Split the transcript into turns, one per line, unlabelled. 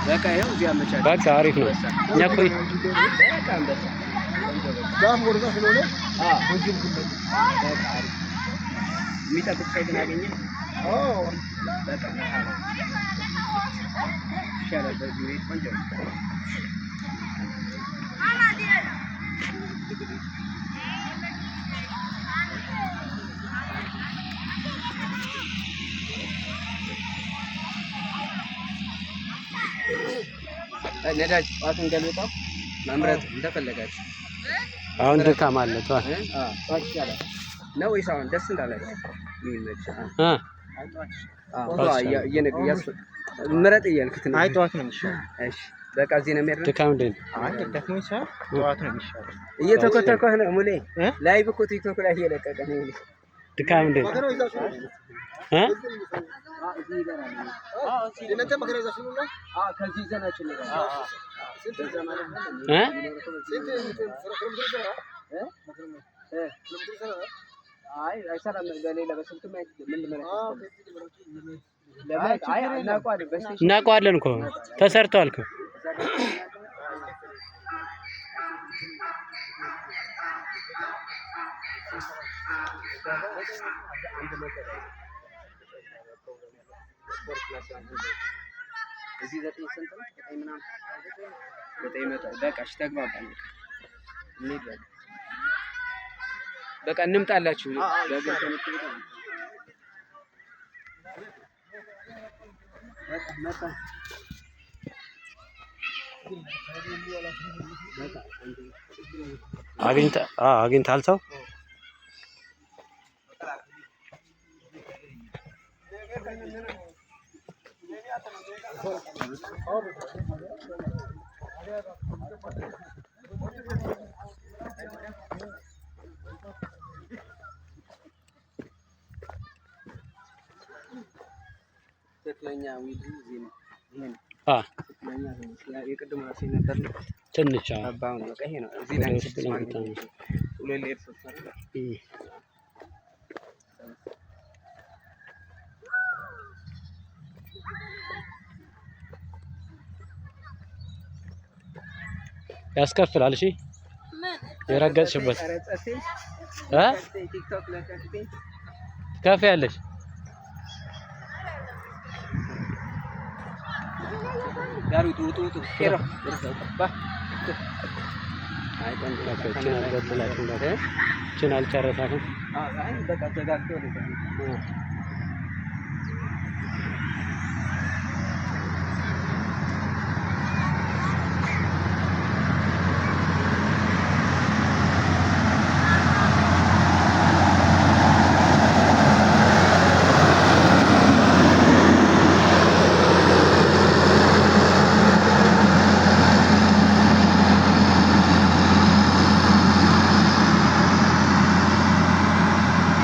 በቃ ይኸው እዚህ አመቻች።
በቃ አሪፍ ነው። እኛ ቆይ
በቃ አንበሳ ጋም ወርዛ ስለሆነ ወንጅም ኩበት በቃ አሪፍ የሚጠብቅ ሰው ግን አገኘ። በቃ ይሻላል። በዚህ ቤት ቆንጆ ነዳጅ ጧትን ገልብጠው መምረጥ እንደፈለጋችሁ።
አሁን ድካም አለ። ጧት
ይቻላል ነው ወይስ አሁን ደስ እንዳላችሁ የሚመች? ምረጥ እያልኩት ነው።
አይ ጧት ነው የሚሻለው።
እሺ በቃ እዚህ ነው የሚያደርገው።
ድካም እንዴት
ደክሞኝ ሳይሆን ጧት ነው የሚሻለው።
እየተኮተኮህ ነው ሙሌ። ላይቭ እኮ ቲክቶክ ላይ እየለቀቀ ነው።
ድካም እንዴት እናውቀዋለን እኮ ተሰርቷል እኮ።
እዚህ 9 ስንት ነው? 9 ምናምን 9 በቃ እሺ ተግባባን። በቃ እንምጣላችሁ በእግር ተመጥቶ በቃ መጣ።
አግኝተሃል ሰው?
ትክክለኛ ዊድ እዚህ ነው። ይሄን ትክክለኛ የቅድሙ ራሴ ነበር
ትንሽ
አባው ነው። በቃ ይሄ ነው። እዚህ ላይ 6 ማለት ነው። ሁለት ሌየር ሶፋ
ያስከፍላል። እሺ የረገጥሽበት
ቲክቶክ ላይ
ካፌ ያለሽ
ጋሩ ጡጡ ኬሮ ባ አይ
ቻናል ጨረሳችሁ?
አይ በቃ ተጋግቶ ነው